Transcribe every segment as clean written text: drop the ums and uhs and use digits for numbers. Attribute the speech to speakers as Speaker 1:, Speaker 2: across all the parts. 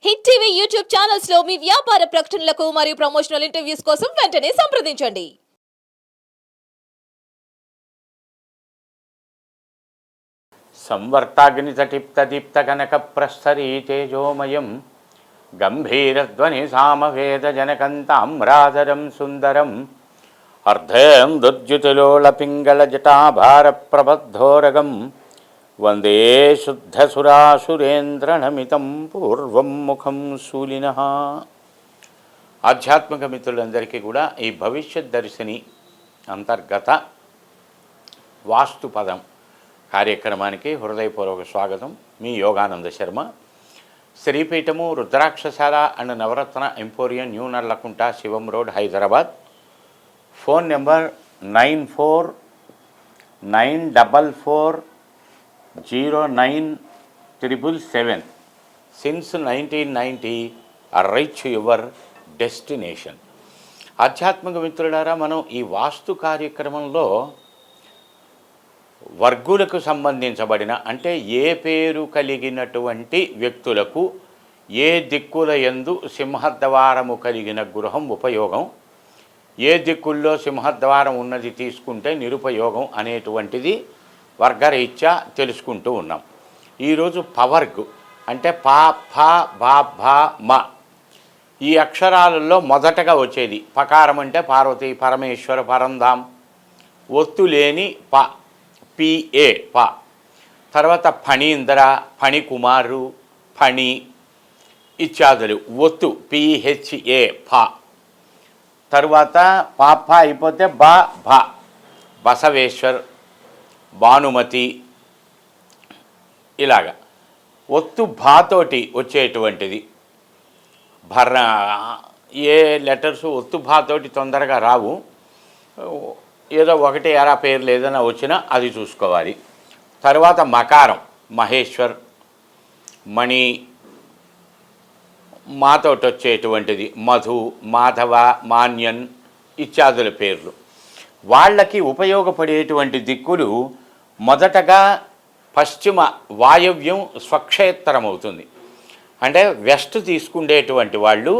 Speaker 1: Hit TV YouTube channels లో మీ వ్యాపార ప్రకటనలకు మరియు ప్రమోషనల్ ఇంటర్వ్యూస్ కోసం వెంటనే సంప్రదించండి.
Speaker 2: సంవర్తాగ్నితటిప్తదీప్త కనక ప్రస్తరీ తేజోమయం గంభీరధ్వని సామవేద జనకంతామ్రాధరం సుందరం అర్ధం దుర్జుతులోళ పింగళ జటాభార ప్రబద్ధోరగం వందే శుద్ధసురాసురేంద్రనమితం పూర్వం ముఖం శూలినః. ఆధ్యాత్మిక మిత్రులందరికీ కూడా ఈ భవిష్యత్ దర్శిని అంతర్గత వాస్తు పదం కార్యక్రమానికి హృదయపూర్వక స్వాగతం. మీ యోగానంద శర్మ. శ్రీపీఠము రుద్రాక్షశాల and Navaratna emporium, new Nallakunta, Shivam road, Hyderabad. Phone number 9494409777. Since 1990 reach your destination. ఆధ్యాత్మిక మిత్రులారా, మనం ఈ వాస్తు కార్యక్రమంలో వర్గులకు సంబంధించబడిన, అంటే ఏ పేరు కలిగినటువంటి వ్యక్తులకు ఏ దిక్కుల యందు సింహద్వారము కలిగిన గృహం ఉపయోగం, ఏ దిక్కుల్లో సింహద్వారం ఉన్నది తీసుకుంటే నిరుపయోగం అనేటువంటిది వర్గరీత్యా తెలుసుకుంటూ ఉన్నాం. ఈరోజు పవర్గు అంటే పా, ఫ, బా, భా, మ ఈ అక్షరాలలో మొదటగా వచ్చేది పకారం అంటే పార్వతి, పరమేశ్వర, పరంధాం. ఒత్తు లేని ప, పిఏ ప. తర్వాత ఫణీంద్ర, ఫణికుమారు, ఫణి ఇత్యాదులు ఒత్తు పిహెచ్ఏ ఫ. తరువాత పాప అయిపోతే బ, భ. బసవేశ్వర్, భానుమతి ఇలాగా ఒత్తు భాతోటి వచ్చేటువంటిది. భర్ణ ఏ లెటర్స్ ఒత్తు భాతోటి తొందరగా రావు. ఏదో ఒకటి ఎరా పేర్లు ఏదైనా వచ్చినా అది చూసుకోవాలి. తర్వాత మకారం మహేశ్వర్, మణి, మాతోటి వచ్చేటువంటిది మధు, మాధవ, మాన్యన్ ఇత్యాదుల పేర్లు. వాళ్ళకి ఉపయోగపడేటువంటి దిక్కులు మొదటగా పశ్చిమ వాయవ్యం స్వక్షేత్రం అవుతుంది. అంటే వెస్ట్ తీసుకునేటువంటి వాళ్ళు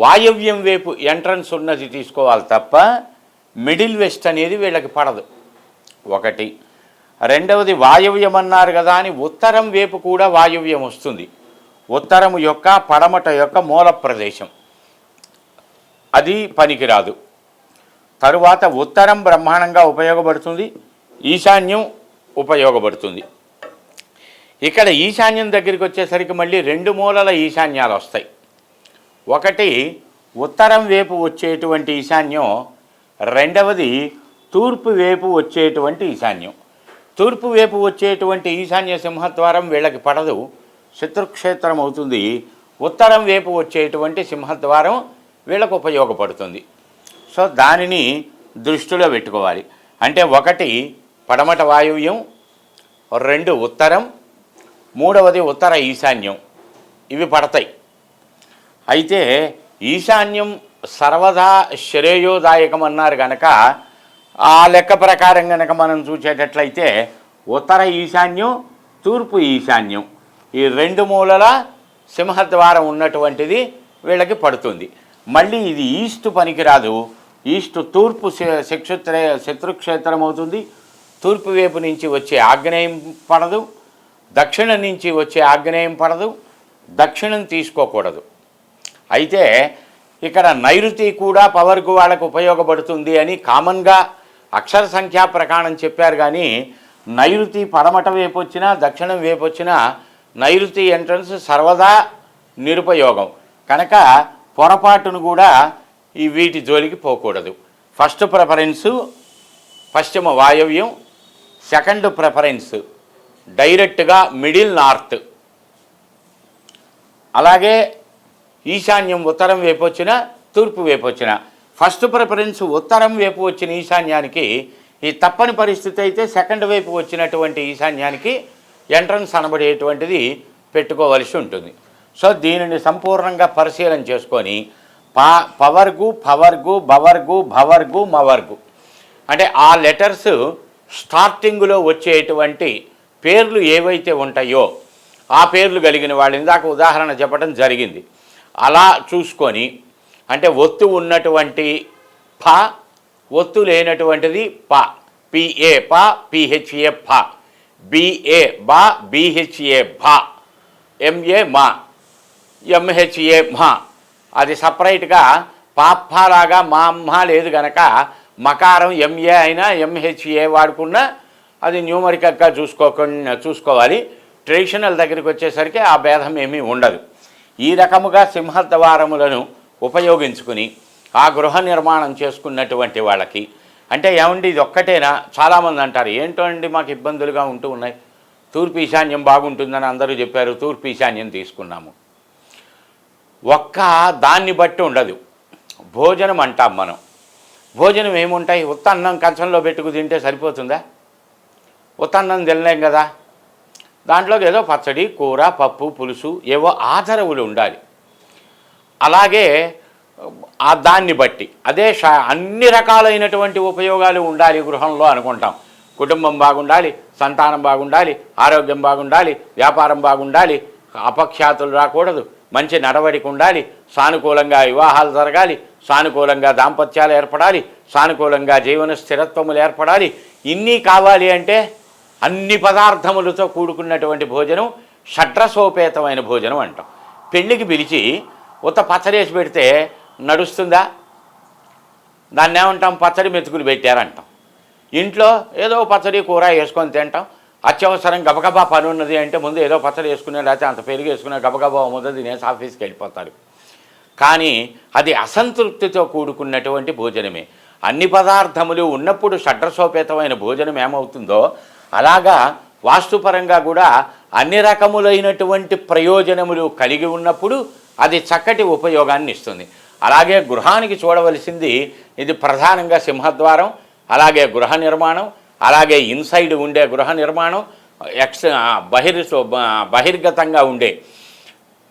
Speaker 2: వాయవ్యం వైపు ఎంట్రన్స్ ఉన్నది తీసుకోవాలి తప్ప మిడిల్ వెస్ట్ అనేది వీళ్ళకి పడదు. ఒకటి. రెండవది వాయవ్యం అన్నారు కదా అని ఉత్తరం వైపు కూడా వాయవ్యం వస్తుంది. ఉత్తరం యొక్క పడమట యొక్క మూల ప్రదేశం అది పనికిరాదు. తరువాత ఉత్తరం బ్రహ్మాండంగా ఉపయోగపడుతుంది, ఈశాన్యం ఉపయోగపడుతుంది. ఇక్కడ ఈశాన్యం దగ్గరికి వచ్చేసరికి మళ్ళీ రెండు మూలల ఈశాన్యాలు వస్తాయి. ఒకటి ఉత్తరం వైపు వచ్చేటువంటి ఈశాన్యం, రెండవది తూర్పు వైపు వచ్చేటువంటి ఈశాన్యం. తూర్పు వైపు వచ్చేటువంటి ఈశాన్య సింహద్వారం వీళ్ళకి పడదు, శత్రుక్షేత్రం అవుతుంది. ఉత్తరం వైపు వచ్చేటువంటి సింహద్వారం వీళ్ళకు ఉపయోగపడుతుంది. సో దానిని దృష్టిలో పెట్టుకోవాలి. అంటే ఒకటి పడమట వాయువ్యం, రెండు ఉత్తరం, మూడవది ఉత్తర ఈశాన్యం. ఇవి పడతాయి. అయితే ఈశాన్యం సర్వదా శ్రేయోదాయకం అన్నారు కనుక ఆ లెక్క ప్రకారం కనుక మనం చూసేటట్లయితే ఉత్తర ఈశాన్యం, తూర్పు ఈశాన్యం ఈ రెండు మూలల సింహద్వారం ఉన్నటువంటిది వీళ్ళకి పడుతుంది. మళ్ళీ ఇది ఈస్ట్ పనికిరాదు. ఈస్ట్ తూర్పు శత్రుక్షేత్రం అవుతుంది. తూర్పు వైపు నుంచి వచ్చే ఆగ్నేయం పడదు, దక్షిణం నుంచి వచ్చే ఆగ్నేయం పడదు, దక్షిణం తీసుకోకూడదు. అయితే ఇక్కడ నైరుతి కూడా పవర్కు వాళ్ళకు ఉపయోగపడుతుంది అని కామన్గా అక్షర సంఖ్యా ప్రకారం చెప్పారు. కానీ నైరుతి పడమట వైపు వచ్చినా దక్షిణం వైపు వచ్చినా నైరుతి ఎంట్రన్స్ సర్వదా నిరుపయోగం కనుక పొరపాటును కూడా ఈ వీటి జోలికి పోకూడదు. ఫస్ట్ ప్రిఫరెన్సు పశ్చిమ వాయవ్యం, సెకండ్ ప్రిఫరెన్స్ డైరెక్ట్గా మిడిల్ నార్త్. అలాగే ఈశాన్యం ఉత్తరం వైపు వచ్చిన, తూర్పు వైపు వచ్చిన ఫస్ట్ ప్రిఫరెన్స్ ఉత్తరం వైపు వచ్చిన ఈశాన్యానికి, ఈ తప్పని పరిస్థితి అయితే సెకండ్ వైపు వచ్చినటువంటి ఈశాన్యానికి ఎంట్రన్స్ అనబడేటువంటిది పెట్టుకోవలసి ఉంటుంది. సో దీనిని సంపూర్ణంగా పరిశీలన చేసుకొని పవర్గు, పవర్గు, బవర్గు, భవర్గు, మవర్గు అంటే ఆ లెటర్స్ స్టార్టింగ్లో వచ్చేటువంటి పేర్లు ఏవైతే ఉంటాయో ఆ పేర్లు కలిగిన వాళ్ళు ఇందాక ఉదాహరణ చెప్పడం జరిగింది. అలా చూసుకొని అంటే ఒత్తు ఉన్నటువంటి ఫ, ఒత్తు లేనటువంటిది ప, పిఏ ప, పిహెచ్ఏ ఫ, బిఏ బా, బిహెచ్ఏ భా, ఎంఏ మా, ఎంహెచ్ఏ మా. అది సపరేట్గా పాప్లాగా మా అమ్మ లేదు గనక మకారం ఎంఏ అయినా ఎంహెచ్ఏ వాడుకున్నా అది న్యూమరికల్గా చూసుకోవాలి. ట్రెడిషనల్ దగ్గరికి వచ్చేసరికి ఆ భేదం ఏమీ ఉండదు. ఈ రకముగా సింహద్వారములను ఉపయోగించుకుని ఆ గృహ నిర్మాణం చేసుకున్నటువంటి వాళ్ళకి అంటే ఏమండి ఇది ఒక్కటేనా? చాలామంది అంటారు ఏంటో అండి మాకు ఇబ్బందులుగా ఉంటూ ఉన్నాయి, తూర్పు ఈశాన్యం బాగుంటుందని అందరూ చెప్పారు, తూర్పు ఈశాన్యం తీసుకున్నాము. ఒక్క దాన్ని బట్టి ఉండదు. భోజనం అంటాం మనం. భోజనం ఏముంటాయి? ఉత్తన్నం కంచంలో పెట్టుకు తింటే సరిపోతుందా? ఉత్తన్నం తినలేం కదా. దాంట్లోకి ఏదో పచ్చడి, కూర, పప్పు, పులుసు ఏవో ఆధారవులు ఉండాలి. అలాగే దాన్ని బట్టి అదే అన్ని రకాలైనటువంటి ఉపయోగాలు ఉండాలి గృహంలో అనుకుంటాం. కుటుంబం బాగుండాలి, సంతానం బాగుండాలి, ఆరోగ్యం బాగుండాలి, వ్యాపారం బాగుండాలి, అపఖ్యాతులు రాకూడదు, మంచి నడవడిక ఉండాలి, సానుకూలంగా వివాహాలు జరగాలి, సానుకూలంగా దాంపత్యాలు ఏర్పడాలి, సానుకూలంగా జీవన స్థిరత్వములు ఏర్పడాలి. ఇన్ని కావాలి అంటే అన్ని పదార్థములతో కూడుకున్నటువంటి భోజనం షడ్రసోపేతమైన భోజనం అంటాం. పెళ్ళికి పిలిచి ఉత్త పచ్చడి వేసి పెడితే నడుస్తుందా? దాన్ని ఏమంటాం? పచ్చడి మెతుకులు పెట్టారంటాం. ఇంట్లో ఏదో పచ్చడి కూర వేసుకొని తింటాం. అత్యవసరం గబగబా పని ఉన్నది అంటే ముందు ఏదో పచ్చడి వేసుకునే, లేకపోతే అంత పెరుగు వేసుకునే గబగబా ముద్ద తినేసి ఆఫీస్కి వెళ్ళిపోతారు. కానీ అది అసంతృప్తితో కూడుకున్నటువంటి భోజనమే. అన్ని పదార్థములు ఉన్నప్పుడు షడ్రసోపేతమైన భోజనం ఏమవుతుందో అలాగా వాస్తుపరంగా కూడా అన్ని రకములైనటువంటి ప్రయోజనములు కలిగి ఉన్నప్పుడు అది చక్కటి ఉపయోగాన్ని ఇస్తుంది. అలాగే గృహానికి చూడవలసింది ఇది ప్రధానంగా సింహద్వారం, అలాగే గృహ నిర్మాణం, అలాగే ఇన్సైడ్ ఉండే గృహ నిర్మాణం, బహిర్గతంగా ఉండే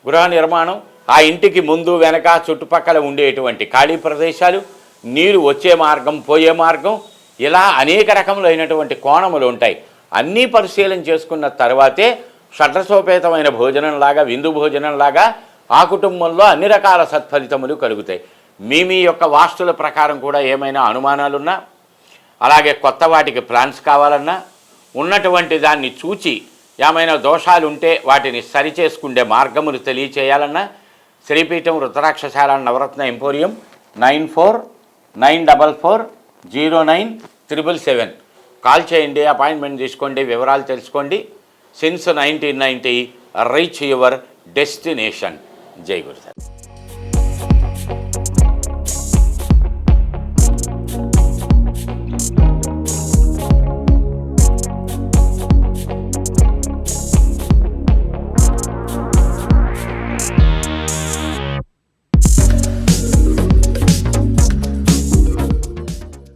Speaker 2: గృహ నిర్మాణం, ఆ ఇంటికి ముందు వెనక చుట్టుపక్కల ఉండేటువంటి ఖాళీ ప్రదేశాలు, నీరు వచ్చే మార్గం, పోయే మార్గం, ఇలా అనేక రకములైనటువంటి కోణములు ఉంటాయి. అన్నీ పరిశీలన చేసుకున్న తర్వాతే షడ్రసోపేతమైన భోజనంలాగా, విందు భోజనంలాగా ఆ కుటుంబంలో అన్ని రకాల సత్ఫలితములు కలుగుతాయి. మీ యొక్క వాస్తుల ప్రకారం కూడా ఏమైనా అనుమానాలున్నా, అలాగే కొత్త వాటికి ప్లాన్స్ కావాలన్నా, ఉన్నటువంటి దాన్ని చూచి ఏమైనా దోషాలు ఉంటే వాటిని సరిచేసుకునే మార్గములు తెలియచేయాలన్నా శ్రీపీఠం రుద్రాక్షశాల నవరత్న ఎంపోరియం 9494409777 కాల్ చేయండి, అపాయింట్మెంట్ తీసుకోండి, వివరాలు తెలుసుకోండి. Since 1990 reach your destination. జై గురుసార్.